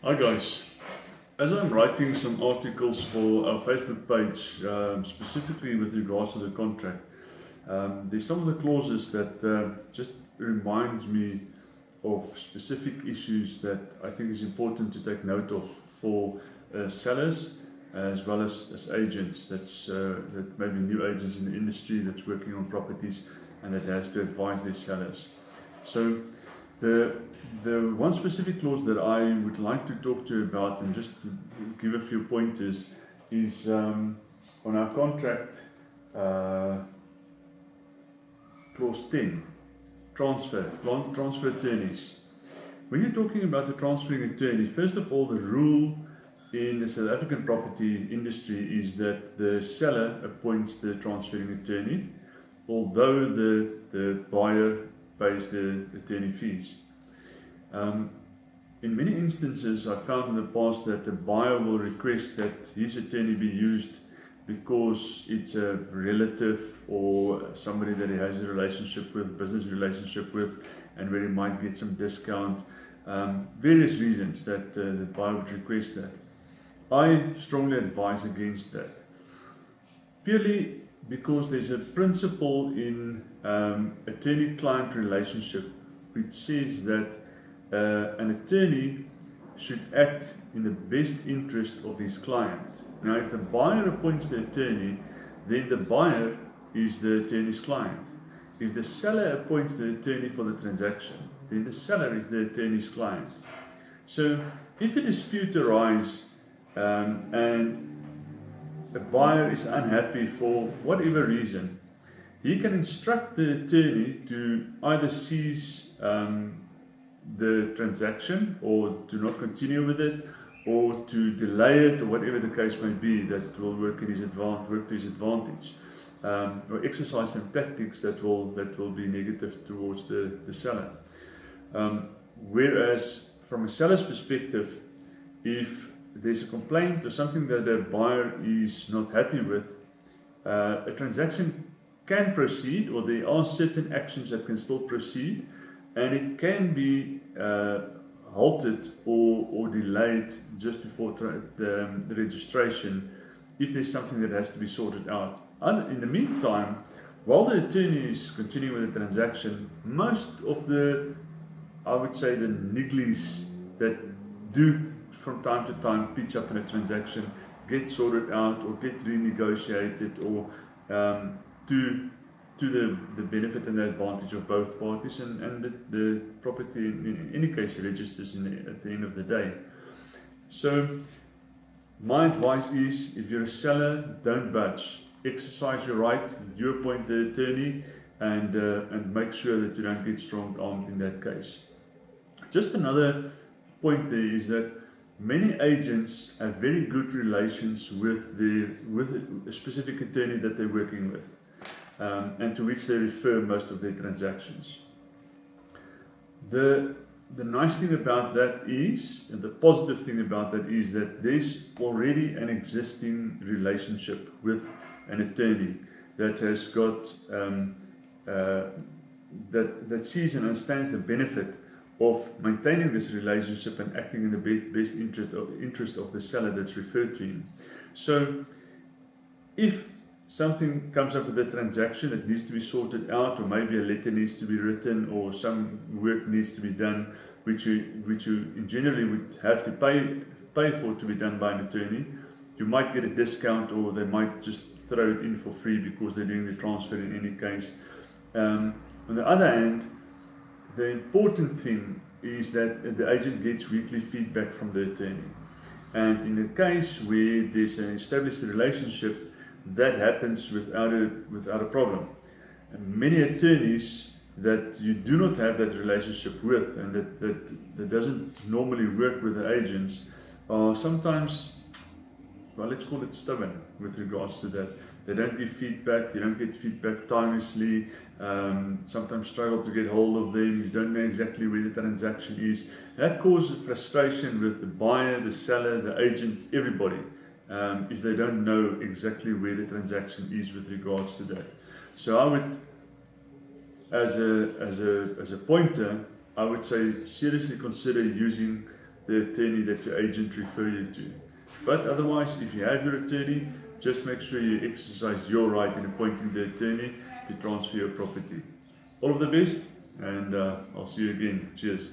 Hi guys, as I'm writing some articles for our Facebook page, specifically with regards to the contract, there's some of the clauses that just reminds me of specific issues that I think is important to take note of for sellers as well as agents that maybe new agents in the industry that's working on properties and that has to advise their sellers. So the one specific clause that I would like to talk to you about and just to give a few pointers is on our contract, clause 10, transfer attorneys. When you're talking about the transferring attorney, first of all, the rule in the South African property industry is that the seller appoints the transferring attorney, although the buyer pays the attorney fees. In many instances, I found in the past that the buyer will request that his attorney be used because it's a relative or somebody that he has a relationship with, business relationship with, and where he might get some discount. Various reasons that the buyer would request that. I strongly advise against that. Purely because there's a principle in attorney-client relationship which says that an attorney should act in the best interest of his client. Now, if the buyer appoints the attorney, then the buyer is the attorney's client. If the seller appoints the attorney for the transaction, then the seller is the attorney's client. So, if a dispute arises and a buyer is unhappy for whatever reason, he can instruct the attorney to either cease the transaction or to not continue with it, or to delay it, or whatever the case may be that will work to his advantage, or exercise some tactics that will be negative towards the seller. Whereas from a seller's perspective, if there's a complaint or something that a buyer is not happy with, a transaction can proceed, or there are certain actions that can still proceed, and it can be halted or delayed just before the registration if there's something that has to be sorted out. In the meantime, while the attorney is continuing with the transaction, most of I would say the nigglies that do from time to time pitch up in a transaction get sorted out or get renegotiated, or to the benefit and the advantage of both parties, and the property in any case registers at the end of the day. So my advice is, if you're a seller, don't budge. Exercise your right, you appoint the attorney, and make sure that you don't get strong-armed in that case. Just another point there is that many agents have very good relations with a specific attorney that they're working with, and to which they refer most of their transactions. The nice thing about that is, and the positive thing about that is, that there's already an existing relationship with an attorney that has got that sees and understands the benefit of maintaining this relationship and acting in the best interest of the seller that's referred to him. So if something comes up with a transaction that needs to be sorted out, or maybe a letter needs to be written, or some work needs to be done, which you generally would have to pay for to be done by an attorney, you might get a discount, or they might just throw it in for free because they're doing the transfer in any case. On the other hand, the important thing is that the agent gets weekly feedback from the attorney. And in the case where there's an established relationship, that happens without a problem. And many attorneys that you do not have that relationship with, and that doesn't normally work with the agents, are sometimes, well, let's call it stubborn with regards to that. They don't give feedback, you don't get feedback timely, sometimes struggle to get hold of them, you don't know exactly where the transaction is. That causes frustration with the buyer, the seller, the agent, everybody, if they don't know exactly where the transaction is with regards to that. So I would, as a pointer, I would say seriously consider using the attorney that your agent referred you to. But otherwise, if you have your attorney, just make sure you exercise your right in appointing the attorney to transfer your property. All of the best, and I'll see you again. Cheers.